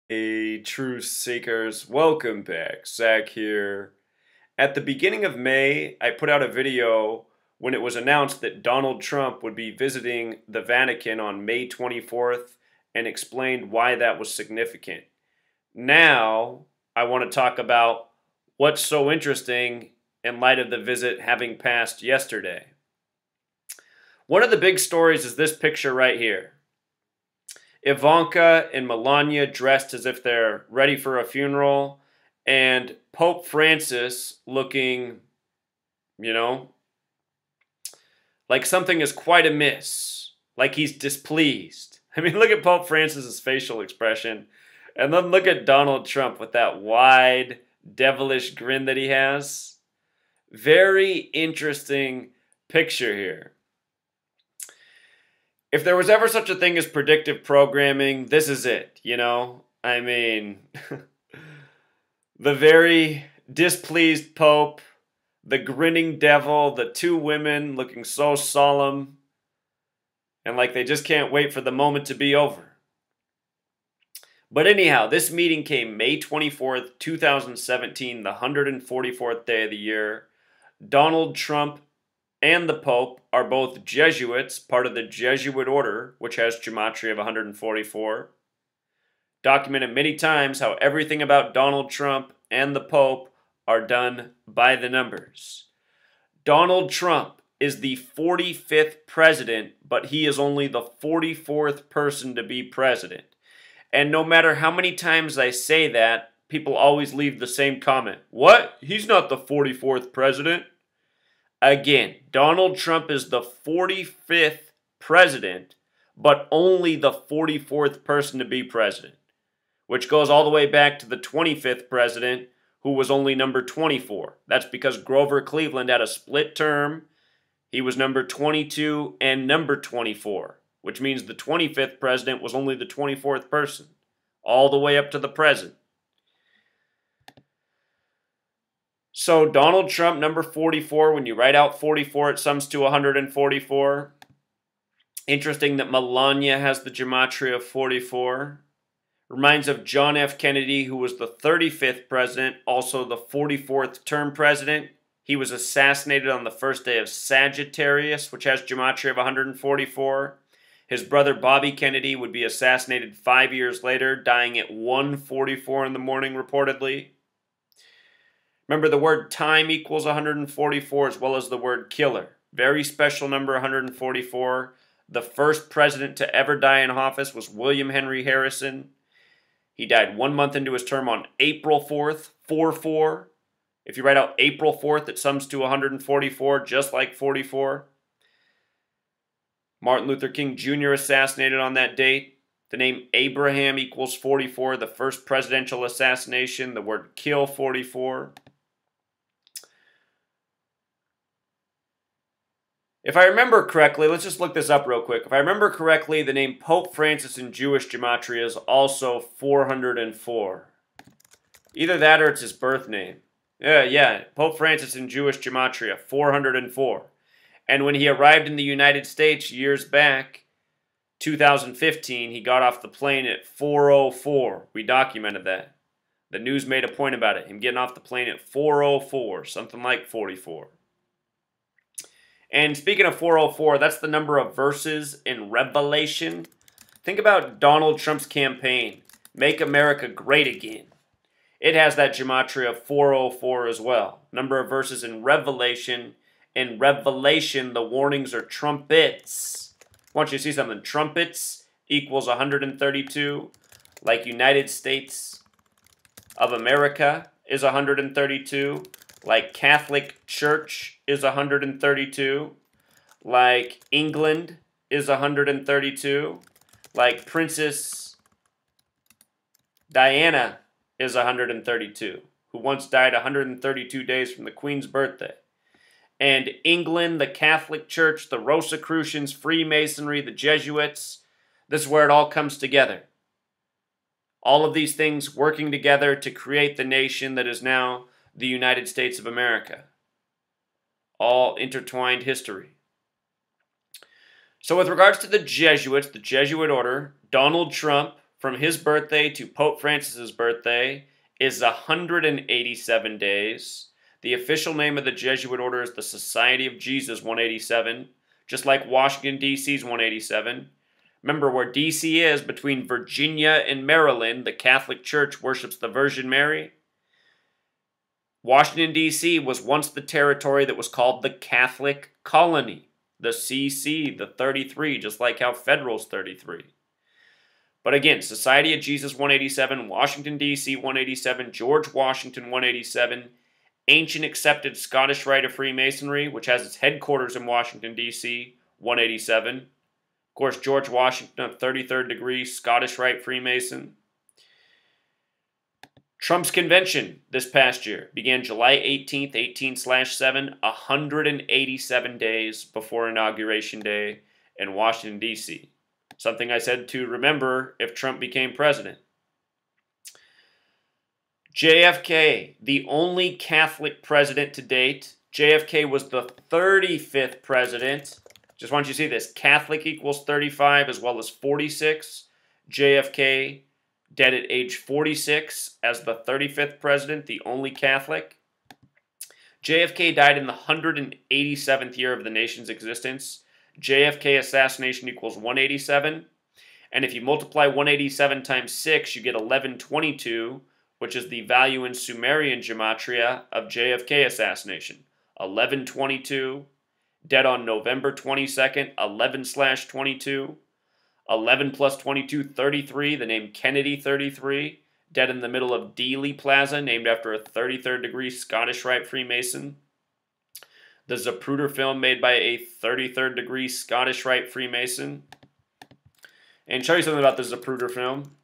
Truth Seekers, welcome back. Zach here. At the beginning of May, I put out a video when it was announced that Donald Trump would be visiting the Vatican on May 24th and explained why that was significant. Now, I want to talk about what's so interesting in light of the visit having passed yesterday. One of the big stories is this picture right here. Ivanka and Melania dressed as if they're ready for a funeral, and Pope Francis looking, like something is quite amiss, like he's displeased. I mean, look at Pope Francis's facial expression, and then look at Donald Trump with that wide, devilish grin that he has. Very interesting picture here. If there was ever such a thing as predictive programming, this is it, I mean, the very displeased Pope, the grinning devil, the two women looking so solemn, and like they just can't wait for the moment to be over. But anyhow, this meeting came May 24th, 2017, the 144th day of the year. Donald Trump and the Pope are both Jesuits, part of the Jesuit Order, which has gematria of 144. Documented many times how everything about Donald Trump and the Pope are done by the numbers. Donald Trump is the 45th president, but he is only the 44th person to be president. And no matter how many times I say that, people always leave the same comment. What? He's not the 44th president. Again, Donald Trump is the 45th president, but only the 44th person to be president, which goes all the way back to the 25th president, who was only number 24. That's because Grover Cleveland had a split term. He was number 22 and number 24, which means the 25th president was only the 24th person, all the way up to the present. So Donald Trump, number 44, when you write out 44, it sums to 144. Interesting that Melania has the gematria of 44. Reminds of John F. Kennedy, who was the 35th president, also the 44th term president. He was assassinated on the first day of Sagittarius, which has gematria of 144. His brother Bobby Kennedy would be assassinated 5 years later, dying at 1:44 in the morning, reportedly. Remember, the word time equals 144 as well as the word killer. Very special number, 144. The first president to ever die in office was William Henry Harrison. He died 1 month into his term on April 4th, 4-4. If you write out April 4th, it sums to 144, just like 44. Martin Luther King Jr. assassinated on that date. The name Abraham equals 44, the first presidential assassination. The word kill, 44. If I remember correctly, let's just look this up real quick. If I remember correctly, the name Pope Francis in Jewish gematria is also 404. Either that or it's his birth name. Yeah, Pope Francis in Jewish gematria, 404. And when he arrived in the United States years back, 2015, he got off the plane at 4:04. We documented that. The news made a point about it, him getting off the plane at 4:04, something like 44. And speaking of 404, that's the number of verses in Revelation. Think about Donald Trump's campaign, Make America Great Again. It has that gematria of 404 as well. Number of verses in Revelation. In Revelation, the warnings are trumpets. I want you to see something. Trumpets equals 132, like United States of America is 132. Like Catholic Church is 132, like England is 132, like Princess Diana is 132, who once died 132 days from the Queen's birthday. And England, the Catholic Church, the Rosicrucians, Freemasonry, the Jesuits, this is where it all comes together. All of these things working together to create the nation that is now the United States of America. All intertwined history. So with regards to the Jesuits, the Jesuit Order, Donald Trump, from his birthday to Pope Francis's birthday is 187 days. The official name of the Jesuit Order is the Society of Jesus 187, just like Washington, D.C.'s 187. Remember where D.C. is, between Virginia and Maryland, the Catholic Church worships the Virgin Mary. Washington, D.C. was once the territory that was called the Catholic Colony, the CC, the 33, just like how Federal's 33. But again, Society of Jesus 187, Washington, D.C. 187, George Washington 187, Ancient Accepted Scottish Rite of Freemasonry, which has its headquarters in Washington, D.C., 187. Of course, George Washington, a 33rd degree Scottish Rite Freemason. Trump's convention this past year began July 18th, 18/7, 187 days before Inauguration Day in Washington, D.C. Something I said to remember if Trump became president. JFK, the only Catholic president to date. JFK was the 35th president. Just want you to see this. Catholic equals 35 as well as 46. JFK dead at age 46 as the 35th president, the only Catholic. JFK died in the 187th year of the nation's existence. JFK assassination equals 187. And if you multiply 187 times 6, you get 1122, which is the value in Sumerian gematria of JFK assassination. 1122, dead on November 22nd, 11/22. 11 plus 22, 33, the name Kennedy 33, dead in the middle of Dealey Plaza, named after a 33rd degree Scottish Rite Freemason. The Zapruder film made by a 33rd degree Scottish Rite Freemason. And show you something about the Zapruder film.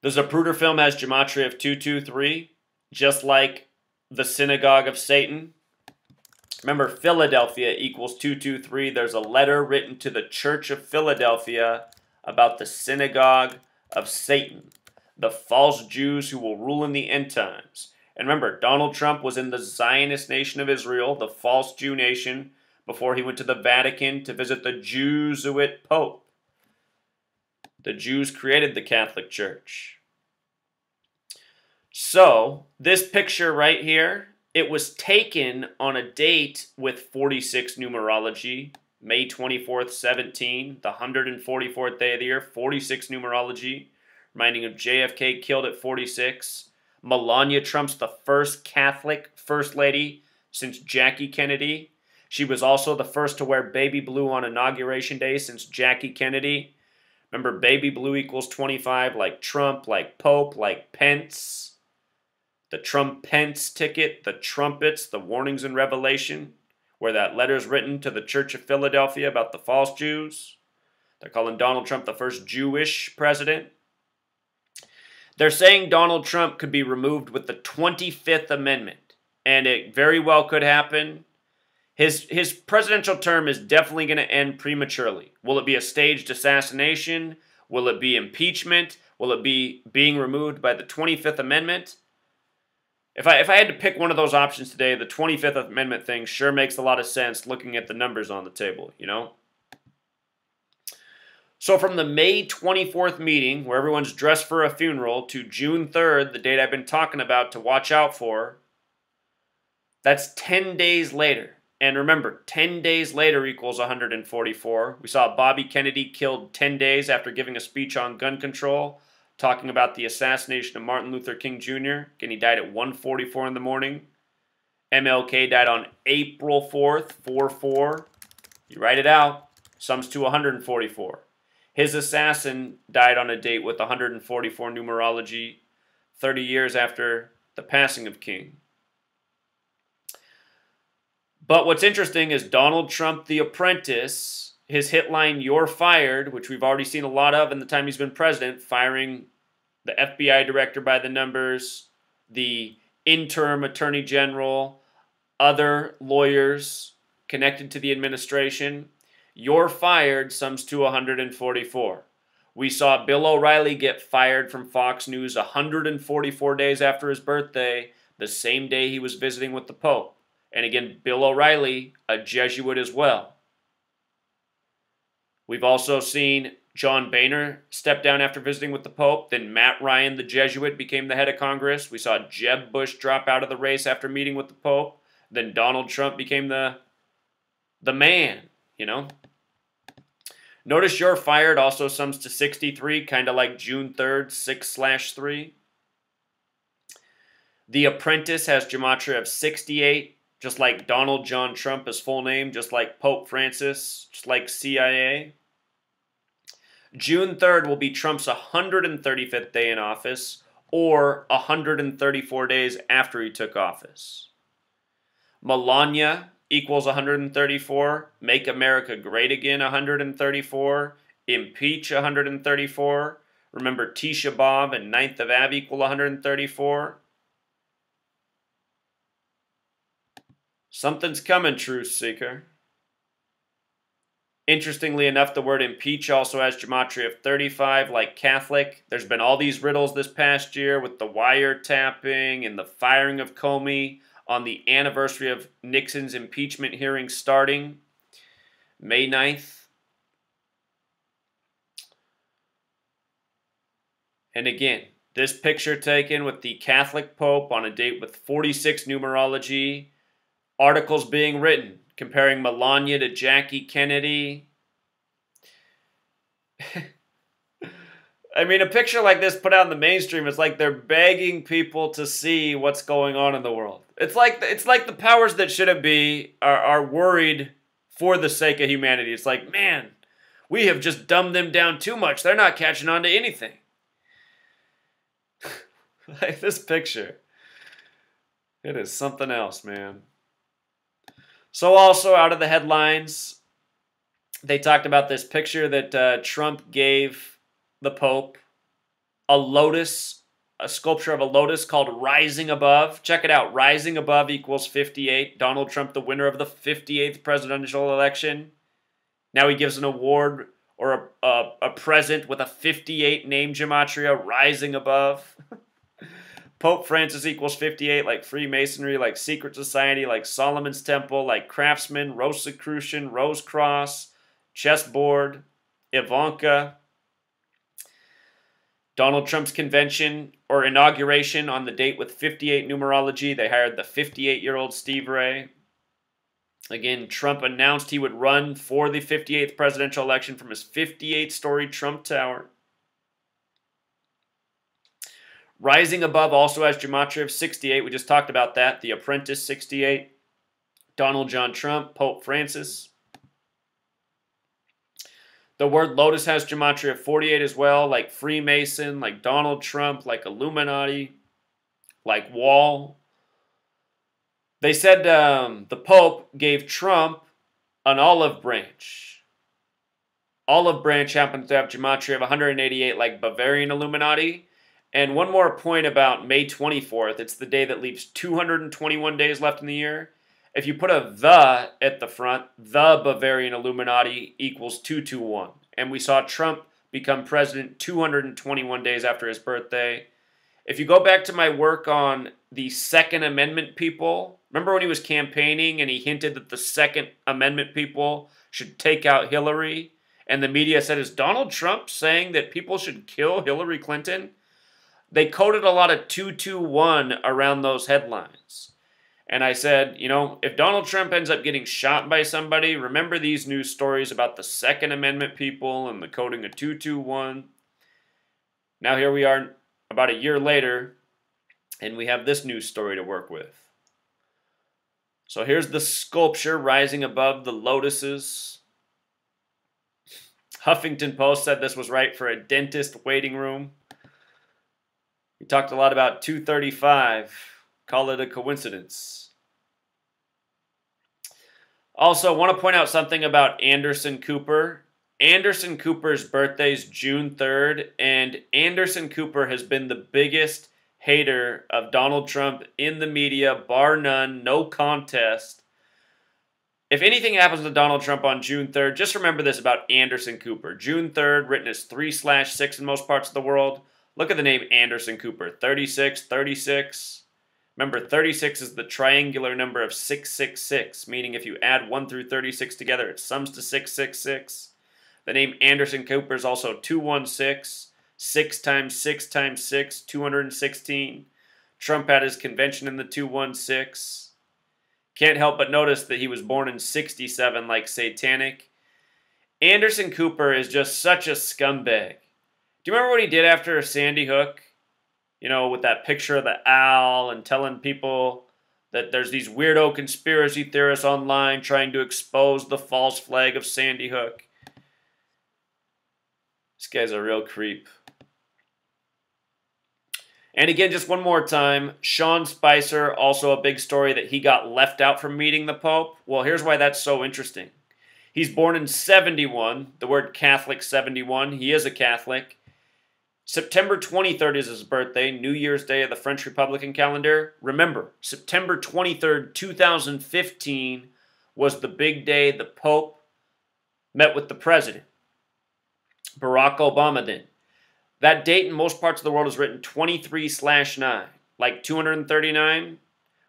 The Zapruder film has gematria of 223, just like the Synagogue of Satan. Remember, Philadelphia equals 223. There's a letter written to the Church of Philadelphia about the Synagogue of Satan, the false Jews who will rule in the end times. And remember, Donald Trump was in the Zionist nation of Israel, the false Jew nation, before he went to the Vatican to visit the Jesuit Pope. The Jews created the Catholic Church. So, this picture right here, it was taken on a date with 46 numerology, May 24th, 17, the 144th day of the year, 46 numerology, reminding of JFK killed at 46. Melania Trump's the first Catholic First Lady since Jackie Kennedy. She was also the first to wear baby blue on Inauguration Day since Jackie Kennedy. Remember, baby blue equals 25, like Trump, like Pope, like Pence. The Trump-Pence ticket, the trumpets, the warnings in Revelation, where that letter's written to the Church of Philadelphia about the false Jews. They're calling Donald Trump the first Jewish president. They're saying Donald Trump could be removed with the 25th Amendment, and it very well could happen. His presidential term is definitely going to end prematurely. Will it be a staged assassination? Will it be impeachment? Will it be being removed by the 25th Amendment? If I had to pick one of those options today, the 25th Amendment thing sure makes a lot of sense looking at the numbers on the table, you know? So from the May 24th meeting, where everyone's dressed for a funeral, to June 3rd, the date I've been talking about to watch out for, that's 10 days later. And remember, 10 days later equals 144. We saw Bobby Kennedy killed 10 days after giving a speech on gun control, talking about the assassination of Martin Luther King Jr. Again, he died at 1:44 in the morning. MLK died on April 4th, 4/4. You write it out, sums to 144. His assassin died on a date with 144 numerology, 30 years after the passing of King. But what's interesting is Donald Trump, the apprentice, his hit line, "You're fired," which we've already seen a lot of in the time he's been president, firing the FBI director by the numbers, the interim attorney general, other lawyers connected to the administration. "You're fired" sums to 144. We saw Bill O'Reilly get fired from Fox News 144 days after his birthday, the same day he was visiting with the Pope. And again, Bill O'Reilly, a Jesuit as well. We've also seen John Boehner stepped down after visiting with the Pope. Then Matt Ryan, the Jesuit, became the head of Congress. We saw Jeb Bush drop out of the race after meeting with the Pope. Then Donald Trump became the man, you know. Notice you're fired also sums to 63, kind of like June 3rd, 6/3. The Apprentice has gematria of 68, just like Donald John Trump, his full name, just like Pope Francis, just like CIA. June 3rd will be Trump's 135th day in office, or 134 days after he took office. Melania equals 134, Make America Great Again 134, Impeach 134, remember Tisha B'Av and 9th of Av equal 134. Something's coming, Truth Seeker. Interestingly enough, the word impeach also has gematria of 35, like Catholic. There's been all these riddles this past year with the wiretapping and the firing of Comey on the anniversary of Nixon's impeachment hearing starting May 9th. And again, this picture taken with the Catholic Pope on a date with 46 numerology, articles being written comparing Melania to Jackie Kennedy. I mean, a picture like this put out in the mainstream is like they're begging people to see what's going on in the world. It's like the powers that shouldn't be are worried for the sake of humanity. It's like, man, we have just dumbed them down too much. They're not catching on to anything. Like this picture. It is something else, man. So also out of the headlines, they talked about this picture that Trump gave the Pope, a lotus, a sculpture of a lotus called Rising Above. Check it out. Rising Above equals 58. Donald Trump, the winner of the 58th presidential election. Now he gives an award or a present with a 58 name gematria, Rising Above. Pope Francis equals 58, like Freemasonry, like Secret Society, like Solomon's Temple, like Craftsman, Rosicrucian, Rose Cross, Chessboard, Ivanka. Donald Trump's convention or inauguration on the date with 58 numerology. They hired the 58-year-old Steve Ray. Again, Trump announced he would run for the 58th presidential election from his 58-story Trump Tower. Rising Above also has gematria of 68. We just talked about that. The Apprentice, 68. Donald John Trump, Pope Francis. The word Lotus has gematria of 48 as well, like Freemason, like Donald Trump, like Illuminati, like Wall. They said the Pope gave Trump an olive branch. Olive branch happens to have gematria of 188, like Bavarian Illuminati. And one more point about May 24th. It's the day that leaves 221 days left in the year. If you put a "the" at the front, the Bavarian Illuminati equals 221. And we saw Trump become president 221 days after his birthday. If you go back to my work on the Second Amendment people, remember when he was campaigning and he hinted that the Second Amendment people should take out Hillary? And the media said, is Donald Trump saying that people should kill Hillary Clinton? They coded a lot of 221 around those headlines. And I said, you know, if Donald Trump ends up getting shot by somebody, remember these news stories about the Second Amendment people and the coding of 221. Now here we are about a year later, and we have this news story to work with. So here's the sculpture rising above the lotuses. Huffington Post said this was right for a dentist waiting room. We talked a lot about 235. Call it a coincidence. Also, I want to point out something about Anderson Cooper. Anderson Cooper's birthday is June 3rd, and Anderson Cooper has been the biggest hater of Donald Trump in the media, bar none, no contest. If anything happens to Donald Trump on June 3rd, just remember this about Anderson Cooper. June 3rd, written as 3/6 in most parts of the world. Look at the name Anderson Cooper, 36, 36. Remember, 36 is the triangular number of 666, meaning if you add 1 through 36 together, it sums to 666. The name Anderson Cooper is also 216, 6 times 6 times 6, 216. Trump had his convention in the 216. Can't help but notice that he was born in 67 like Satanic. Anderson Cooper is just such a scumbag. Do you remember what he did after Sandy Hook? You know, with that picture of the owl and telling people that there's these weirdo conspiracy theorists online trying to expose the false flag of Sandy Hook. This guy's a real creep. And again, just one more time, Sean Spicer, also a big story that he got left out from meeting the Pope. Well, here's why that's so interesting. He's born in 71, the word Catholic 71. He is a Catholic. September 23rd is his birthday, New Year's Day of the French Republican calendar. Remember, September 23rd, 2015 was the big day the Pope met with the President, Barack Obama did. That date in most parts of the world is written 23/9, like 239,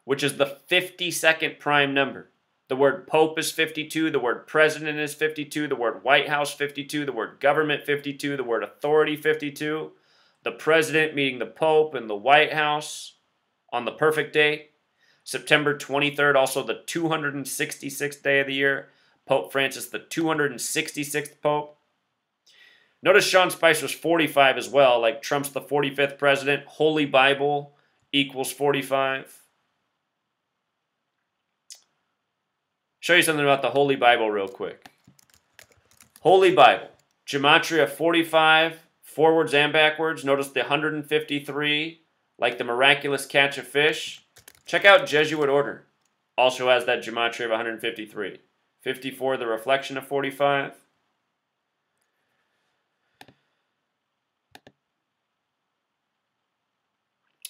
which is the 52nd prime number. The word Pope is 52, the word President is 52, the word White House 52, the word Government 52, the word Authority 52. The President meeting the Pope in the White House on the perfect date. September 23rd, also the 266th day of the year. Pope Francis, the 266th Pope. Notice Sean Spicer's 45 as well, like Trump's the 45th president. Holy Bible equals 45. Show you something about the Holy Bible real quick. Holy Bible, gematria 45, forwards and backwards. Notice the 153, like the miraculous catch of fish. Check out Jesuit Order. Also has that gematria of 153. 54, the reflection of 45.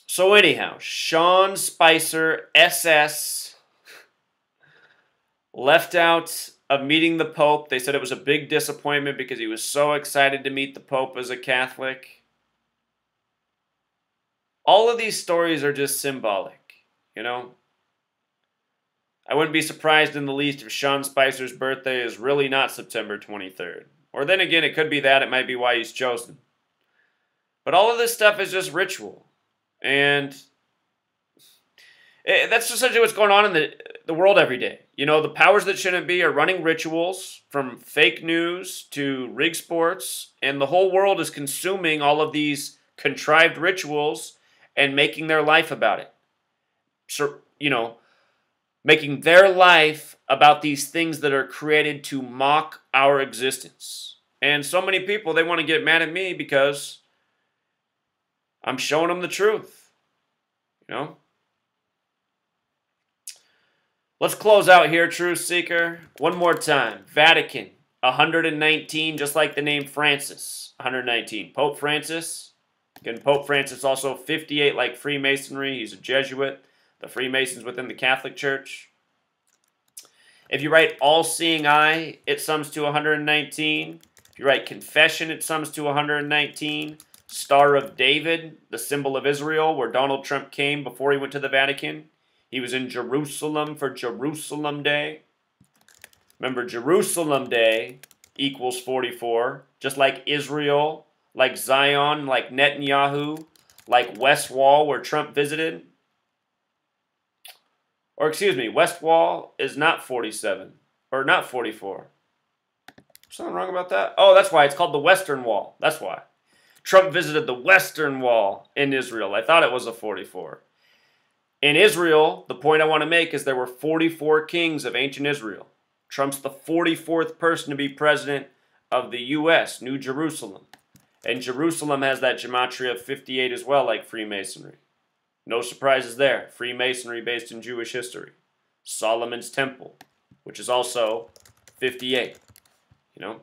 So anyhow, Sean Spicer, SS, left out of meeting the Pope. They said it was a big disappointment because he was so excited to meet the Pope as a Catholic. All of these stories are just symbolic, you know? I wouldn't be surprised in the least if Sean Spicer's birthday is really not September 23rd. Or then again, it could be that. It might be why he's chosen. But all of this stuff is just ritual. And that's essentially what's going on in the world every day. You know, the powers that shouldn't be are running rituals, from fake news to rig sports, and the whole world is consuming all of these contrived rituals and making their life about it. So, you know, making their life about these things that are created to mock our existence. And so many people, they want to get mad at me because I'm showing them the truth, you know? Let's close out here, Truth Seeker. One more time. Vatican, 119, just like the name Francis, 119. Pope Francis. Again, Pope Francis also 58, like Freemasonry. He's a Jesuit. The Freemasons within the Catholic Church. If you write all-seeing eye, it sums to 119. If you write confession, it sums to 119. Star of David, the symbol of Israel, where Donald Trump came before he went to the Vatican. He was in Jerusalem for Jerusalem Day. Remember, Jerusalem Day equals 44. Just like Israel, like Zion, like Netanyahu, like West Wall, where Trump visited. Or excuse me, West Wall is not 47. Or not 44. Something wrong about that? Oh, that's why. It's called the Western Wall. That's why. Trump visited the Western Wall in Israel. I thought it was a 44. In Israel, the point I want to make is there were 44 kings of ancient Israel. Trump's the 44th person to be president of the U.S., New Jerusalem. And Jerusalem has that gematria of 58 as well, like Freemasonry. No surprises there. Freemasonry based in Jewish history. Solomon's Temple, which is also 58, you know?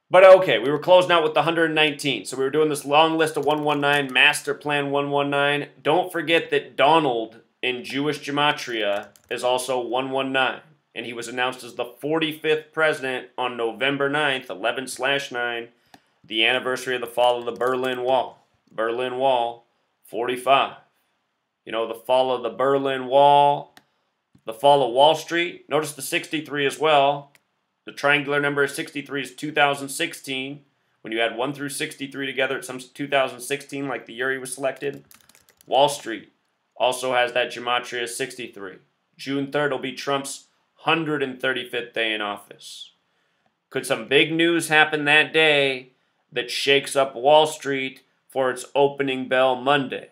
But okay, we were closing out with the 119. So we were doing this long list of 119, Master Plan 119. Don't forget that Donald in Jewish gematria is also 119. And he was announced as the 45th president on November 9th, 11/9, the anniversary of the fall of the Berlin Wall. Berlin Wall, 45. You know, the fall of the Berlin Wall, The fall of Wall Street. Notice the 63 as well. The triangular number of 63 is 2016. When you add 1 through 63 together, it sums to 2016, like the year he was selected. Wall Street also has that gematria 63. June 3rd will be Trump's 135th day in office. Could some big news happen that day that shakes up Wall Street for its opening bell Monday?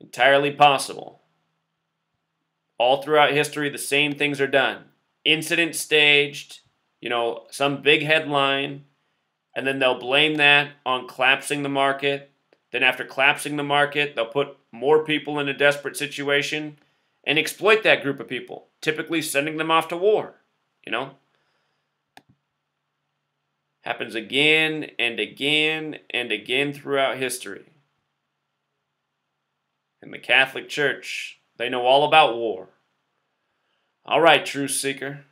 Entirely possible. All throughout history, the same things are done. Incident staged, some big headline, and then they'll blame that on collapsing the market. Then after collapsing the market, they'll put more people in a desperate situation and exploit that group of people, typically sending them off to war, Happens again and again and again throughout history. In the Catholic Church, they know all about war. All right, truth seeker.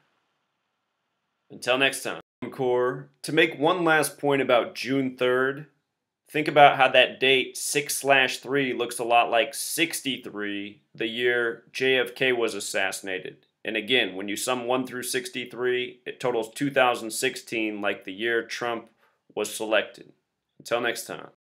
Until next time. Core, to make one last point about June 3rd, think about how that date 6/3 looks a lot like 63, the year JFK was assassinated. And again, when you sum 1 through 63, it totals 2016, like the year Trump was selected. Until next time.